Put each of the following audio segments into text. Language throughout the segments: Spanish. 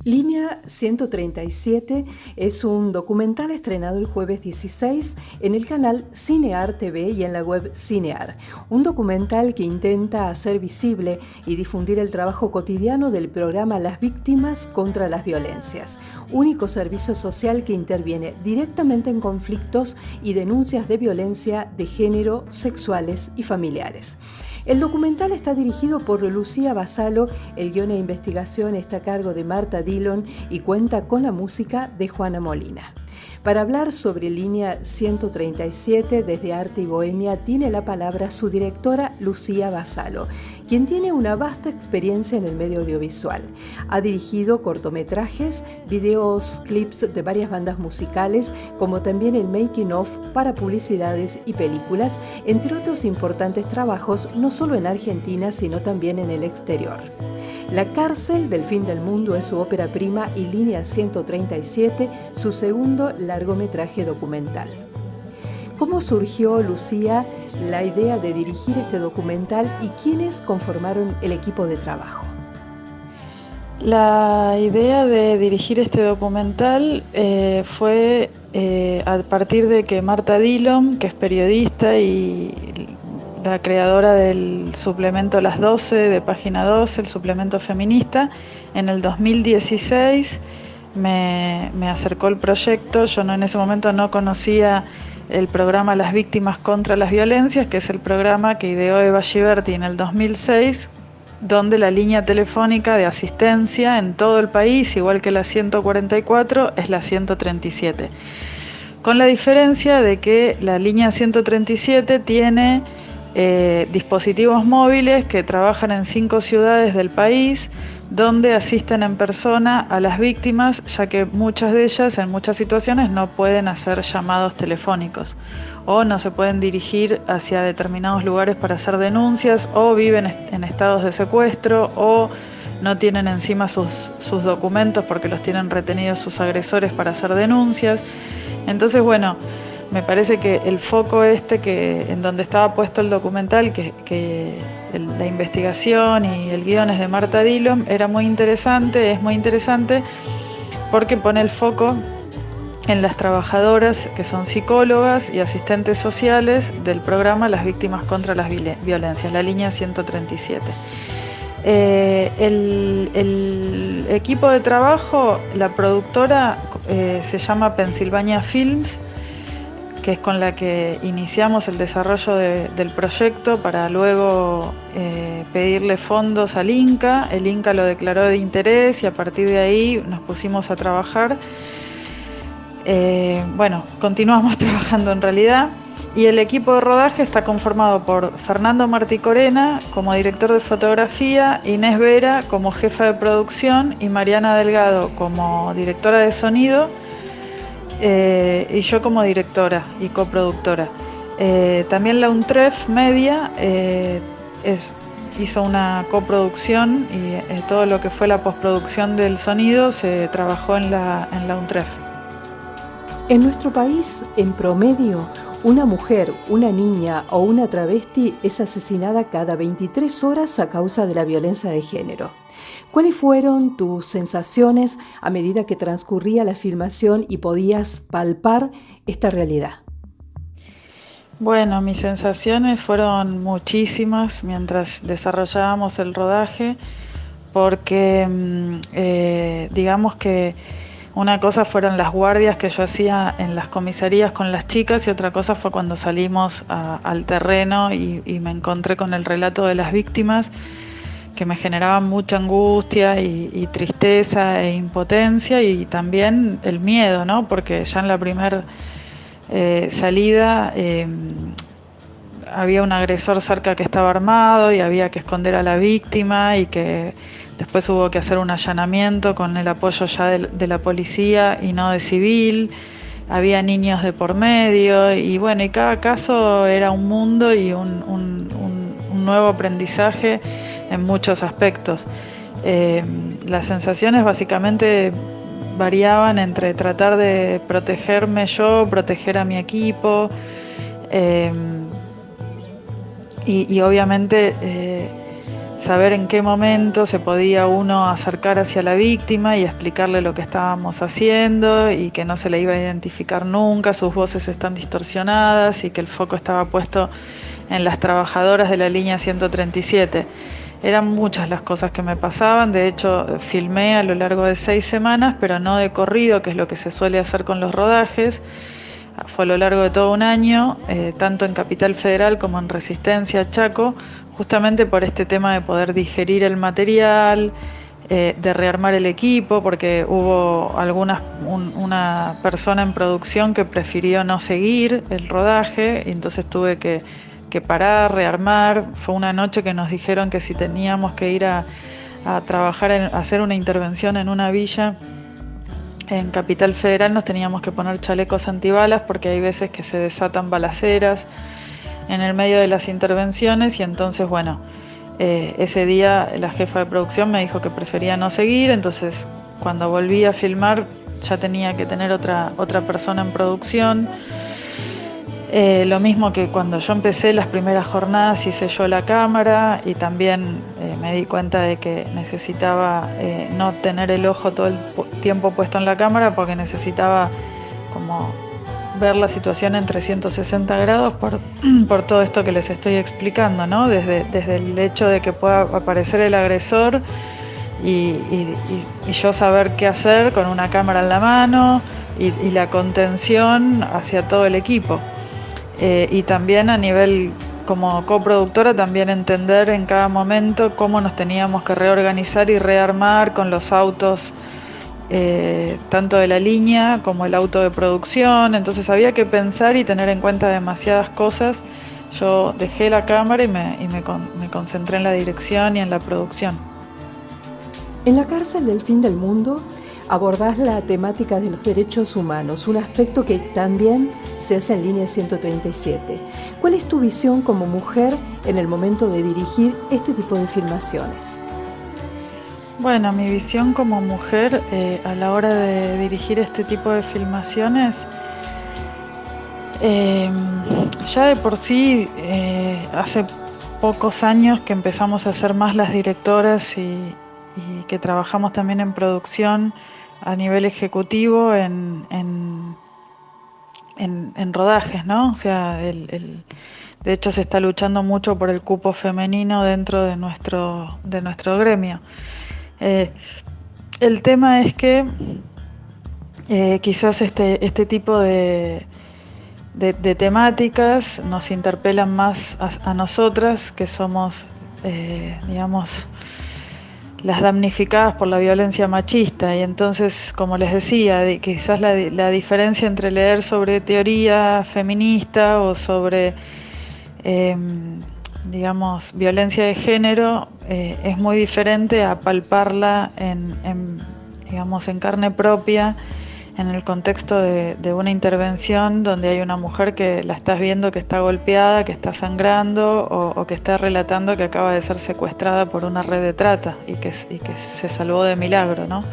Línea 137 es un documental estrenado el jueves 16 en el canal Cinear TV y en la web Cinear. Un documental que intenta hacer visible y difundir el trabajo cotidiano del programa Las Víctimas contra las Violencias, único servicio social que interviene directamente en conflictos y denuncias de violencia de género, sexuales y familiares. El documental está dirigido por Lucía Vasalo, el guion e investigación está a cargo de Marta Dillon y cuenta con la música de Juana Molina. Para hablar sobre Línea 137 desde Arte y Bohemia tiene la palabra su directora Lucía Vasalo, quien tiene una vasta experiencia en el medio audiovisual. Ha dirigido cortometrajes, videos, clips de varias bandas musicales, como también el making of para publicidades y películas, entre otros importantes trabajos no solo en Argentina, sino también en el exterior. La cárcel del fin del mundo es su ópera prima y Línea 137, su segundo largometraje documental. ¿Cómo surgió, Lucía, la idea de dirigir este documental y quiénes conformaron el equipo de trabajo? La idea de dirigir este documental fue a partir de que Marta Dillon, que es periodista y la creadora del suplemento Las 12 de Página 12, el suplemento feminista, en el 2016 me acercó el proyecto. Yo en ese momento no conocía el programa Las Víctimas contra las Violencias, que es el programa que ideó Eva Giberti en el 2006, donde la línea telefónica de asistencia en todo el país, igual que la 144, es la 137. Con la diferencia de que la línea 137 tiene dispositivos móviles que trabajan en 5 ciudades del país, donde asisten en persona a las víctimas, ya que muchas de ellas en muchas situaciones no pueden hacer llamados telefónicos o no se pueden dirigir hacia determinados lugares para hacer denuncias, o viven en estados de secuestro, o no tienen encima sus documentos porque los tienen retenidos sus agresores para hacer denuncias. Entonces, bueno, me parece que el foco en donde estaba puesto el documental, la investigación y el guion es de Marta Dillon, es muy interesante porque pone el foco en las trabajadoras que son psicólogas y asistentes sociales del programa Las Víctimas contra las Violencias, la línea 137. El equipo de trabajo, la productora se llama Pennsylvania Films, que es con la que iniciamos el desarrollo del proyecto para luego pedirle fondos al Inca. El Inca lo declaró de interés y a partir de ahí nos pusimos a trabajar. Continuamos trabajando en realidad. Y el equipo de rodaje está conformado por Fernando Martí Corena como director de fotografía, Inés Vera como jefa de producción y Mariana Delgado como directora de sonido, y yo como directora y coproductora. También la UNTREF Media hizo una coproducción y todo lo que fue la postproducción del sonido se trabajó en la UNTREF. En nuestro país, en promedio, una mujer, una niña o una travesti es asesinada cada 23 horas a causa de la violencia de género. ¿Cuáles fueron tus sensaciones a medida que transcurría la filmación y podías palpar esta realidad? Bueno, mis sensaciones fueron muchísimas mientras desarrollábamos el rodaje, porque digamos que una cosa fueron las guardias que yo hacía en las comisarías con las chicas y otra cosa fue cuando salimos al terreno y me encontré con el relato de las víctimas, que me generaban mucha angustia y tristeza e impotencia, y también el miedo, ¿no? Porque ya en la primera salida había un agresor cerca que estaba armado y había que esconder a la víctima, y que después hubo que hacer un allanamiento con el apoyo ya de la policía y no de civil. Había niños de por medio y bueno, y cada caso era un mundo y un nuevo aprendizaje en muchos aspectos. Las sensaciones básicamente variaban entre tratar de protegerme yo, proteger a mi equipo, y obviamente saber en qué momento se podía uno acercar hacia la víctima y explicarle lo que estábamos haciendo y que no se le iba a identificar nunca, sus voces están distorsionadas y que el foco estaba puesto en las trabajadoras de la línea 137. Eran muchas las cosas que me pasaban, de hecho filmé a lo largo de 6 semanas, pero no de corrido, que es lo que se suele hacer con los rodajes. Fue a lo largo de todo un año, tanto en Capital Federal como en Resistencia, Chaco, justamente por este tema de poder digerir el material, de rearmar el equipo, porque hubo una persona en producción que prefirió no seguir el rodaje, y entonces tuve que parar, rearmar. Fue una noche que nos dijeron que si teníamos que ir a trabajar, a hacer una intervención en una villa en Capital Federal, nos teníamos que poner chalecos antibalas porque hay veces que se desatan balaceras en el medio de las intervenciones y entonces, bueno, ese día la jefa de producción me dijo que prefería no seguir, entonces cuando volví a filmar ya tenía que tener otra persona en producción. Lo mismo que cuando yo empecé las primeras jornadas hice yo la cámara y también me di cuenta de que necesitaba no tener el ojo todo el tiempo puesto en la cámara porque necesitaba como ver la situación en 360 grados por todo esto que les estoy explicando, ¿no? Desde el hecho de que pueda aparecer el agresor y yo saber qué hacer con una cámara en la mano y la contención hacia todo el equipo. Y también a nivel como coproductora también entender en cada momento cómo nos teníamos que reorganizar y rearmar con los autos, tanto de la línea como el auto de producción. Entonces había que pensar y tener en cuenta demasiadas cosas. Yo dejé la cámara y me concentré en la dirección y en la producción. En La cárcel del fin del mundo abordás la temática de los derechos humanos, un aspecto que también se hace en Línea 137. ¿Cuál es tu visión como mujer en el momento de dirigir este tipo de filmaciones? Bueno, mi visión como mujer a la hora de dirigir este tipo de filmaciones, ya de por sí, hace pocos años que empezamos a ser más las directoras y que trabajamos también en producción a nivel ejecutivo en rodajes, ¿no? O sea, de hecho se está luchando mucho por el cupo femenino dentro de nuestro gremio. El tema es que quizás este tipo de temáticas nos interpelan más a nosotras, que somos, digamos, las damnificadas por la violencia machista. Y entonces, como les decía, quizás la diferencia entre leer sobre teoría feminista o sobre, digamos, violencia de género es muy diferente a palparla digamos, en carne propia, en el contexto de una intervención donde hay una mujer que la estás viendo que está golpeada, que está sangrando o que está relatando que acaba de ser secuestrada por una red de trata y que se salvó de milagro, ¿no?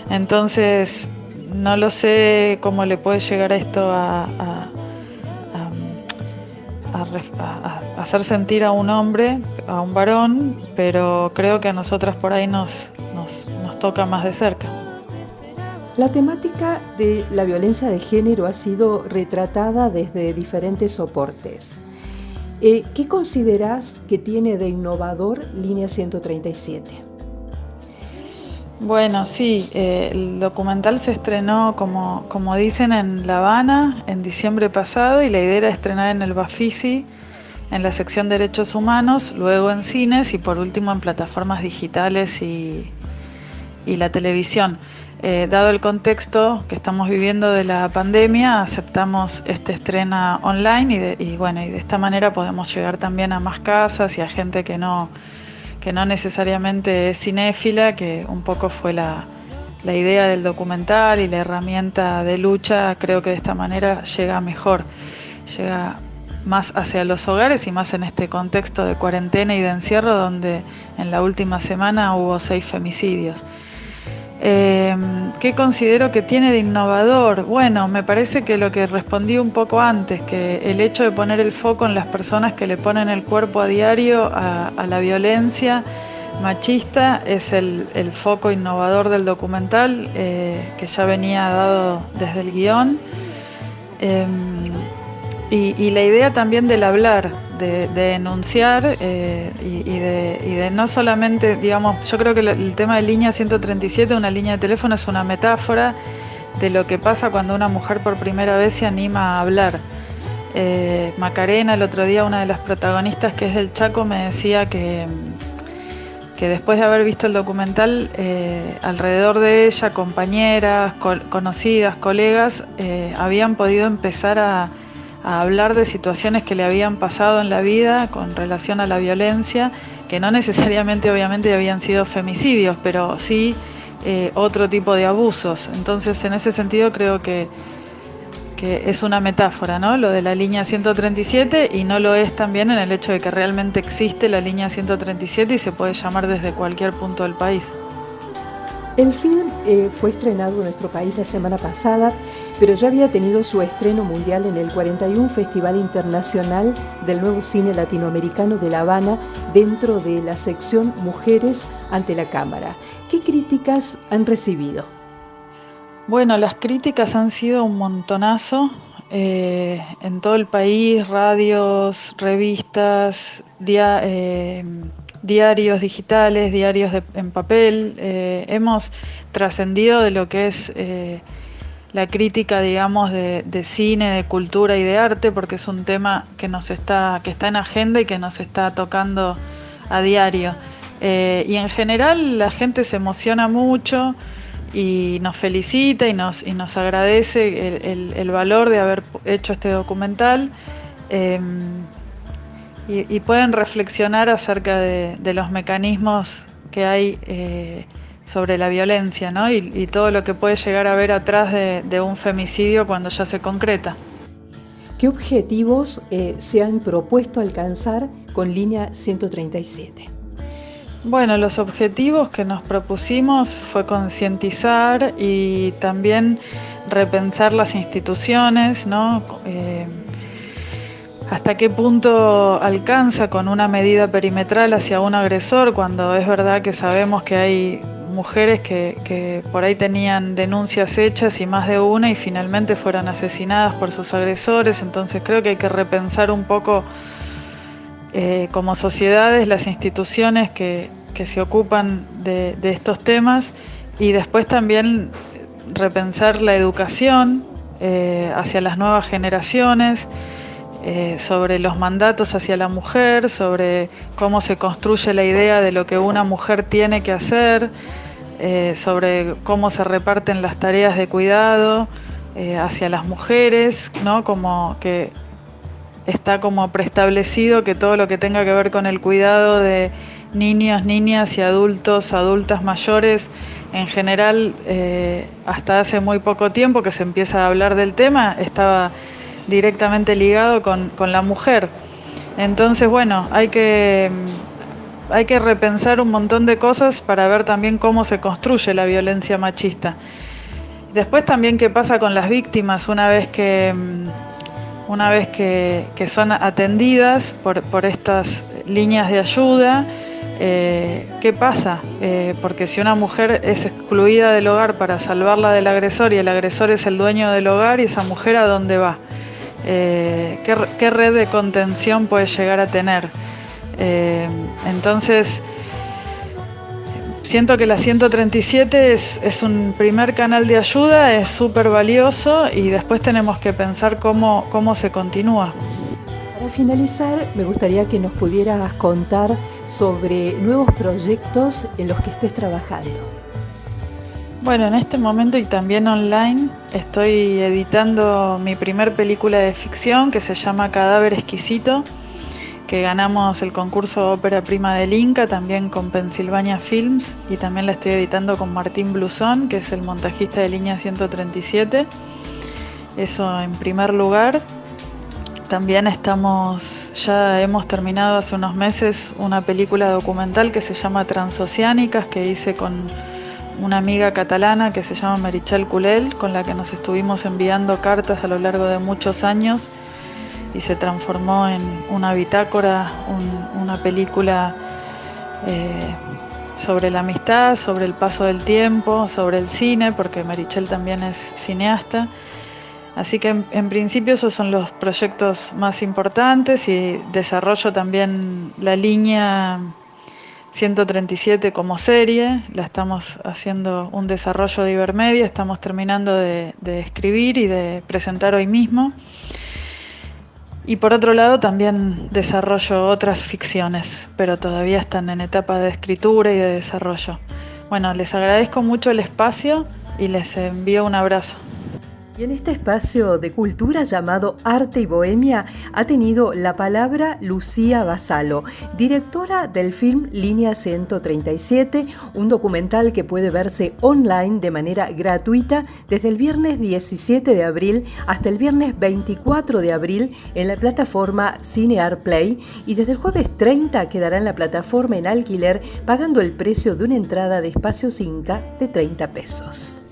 Entonces, no lo sé cómo le puede llegar a esto a hacer sentir a un hombre, a un varón, pero creo que a nosotras por ahí nos toca más de cerca. La temática de la violencia de género ha sido retratada desde diferentes soportes. ¿Qué considerás que tiene de innovador Línea 137? Bueno, sí, el documental se estrenó, como dicen, en La Habana en diciembre pasado y la idea era estrenar en el Bafisi, en la sección Derechos Humanos, luego en cines y por último en plataformas digitales y la televisión. Dado el contexto que estamos viviendo de la pandemia, aceptamos este estreno online y de esta manera podemos llegar también a más casas y a gente que no necesariamente es cinéfila, que un poco fue la idea del documental y la herramienta de lucha. Creo que de esta manera llega mejor, llega más hacia los hogares y más en este contexto de cuarentena y de encierro donde en la última semana hubo 6 femicidios. ¿Qué considero que tiene de innovador? Bueno, me parece que lo que respondí un poco antes, que el hecho de poner el foco en las personas que le ponen el cuerpo a diario a la violencia machista es el foco innovador del documental, que ya venía dado desde el guión. Y la idea también del hablar, de denunciar y de no solamente, digamos, yo creo que el tema de línea 137, una línea de teléfono, es una metáfora de lo que pasa cuando una mujer por primera vez se anima a hablar. Macarena, el otro día, una de las protagonistas que es del Chaco, me decía que después de haber visto el documental, alrededor de ella, compañeras, conocidas, colegas, habían podido empezar a hablar de situaciones que le habían pasado en la vida con relación a la violencia, que no necesariamente obviamente habían sido femicidios, pero sí otro tipo de abusos. Entonces, en ese sentido creo que es una metáfora, ¿no? Lo de la línea 137, y no lo es también en el hecho de que realmente existe la línea 137 y se puede llamar desde cualquier punto del país. El film fue estrenado en nuestro país la semana pasada, pero ya había tenido su estreno mundial en el 41 Festival Internacional del Nuevo Cine Latinoamericano de La Habana, dentro de la sección Mujeres ante la Cámara. ¿Qué críticas han recibido? Bueno, las críticas han sido un montonazo en todo el país: radios, revistas, diarios digitales, diarios en papel. Hemos trascendido de lo que es la crítica, digamos, de cine, de cultura y de arte, porque es un tema que está en agenda y que nos está tocando a diario. Y en general la gente se emociona mucho y nos felicita y nos agradece el valor de haber hecho este documental, y pueden reflexionar acerca de los mecanismos que hay sobre la violencia, ¿no? Y todo lo que puede llegar a haber atrás de un femicidio cuando ya se concreta. ¿Qué objetivos se han propuesto alcanzar con línea 137? Bueno, los objetivos que nos propusimos fue concientizar y también repensar las instituciones, ¿no? Hasta qué punto alcanza con una medida perimetral hacia un agresor, cuando es verdad que sabemos que hay mujeres que por ahí tenían denuncias hechas, y más de una, y finalmente fueron asesinadas por sus agresores. Entonces creo que hay que repensar un poco como sociedades las instituciones que se ocupan de estos temas, y después también repensar la educación hacia las nuevas generaciones, sobre los mandatos hacia la mujer, sobre cómo se construye la idea de lo que una mujer tiene que hacer, sobre cómo se reparten las tareas de cuidado hacia las mujeres, ¿no? Como que está como preestablecido que todo lo que tenga que ver con el cuidado de niños, niñas y adultos, adultas mayores, en general, hasta hace muy poco tiempo que se empieza a hablar del tema, estaba directamente ligado con la mujer. Entonces, bueno, hay que repensar un montón de cosas para ver también cómo se construye la violencia machista. Después también qué pasa con las víctimas una vez que son atendidas por estas líneas de ayuda. ¿Qué pasa? Porque si una mujer es excluida del hogar para salvarla del agresor, y el agresor es el dueño del hogar, ¿y esa mujer a dónde va? ¿Qué red de contención puede llegar a tener? Entonces, siento que la 137 es un primer canal de ayuda, es súper valioso, y después tenemos que pensar cómo se continúa. Para finalizar, me gustaría que nos pudieras contar sobre nuevos proyectos en los que estés trabajando. Bueno, en este momento y también online estoy editando mi primer película de ficción, que se llama Cadáver Exquisito, que ganamos el concurso Ópera Prima del Inca, también con Pennsylvania Films, y también la estoy editando con Martín Blusón, que es el montajista de línea 137. Eso en primer lugar. También ya hemos terminado hace unos meses una película documental que se llama Transoceánicas, que hice con una amiga catalana que se llama Meritxell Culel, con la que nos estuvimos enviando cartas a lo largo de muchos años y se transformó en una bitácora, una película sobre la amistad, sobre el paso del tiempo, sobre el cine, porque Meritxell también es cineasta. Así que en principio esos son los proyectos más importantes y desarrollo también la línea 137 como serie. La estamos haciendo un desarrollo de Ibermedia, estamos terminando de escribir y de presentar hoy mismo. Y por otro lado también desarrollo otras ficciones, pero todavía están en etapa de escritura y de desarrollo. Bueno, les agradezco mucho el espacio y les envío un abrazo. Y en este espacio de cultura llamado Arte y Bohemia ha tenido la palabra Lucía Vassallo, directora del film Línea 137, un documental que puede verse online de manera gratuita desde el viernes 17 de abril hasta el viernes 24 de abril en la plataforma Cinear Play y desde el jueves 30 quedará en la plataforma en alquiler pagando el precio de una entrada de espacios Inca de 30 pesos.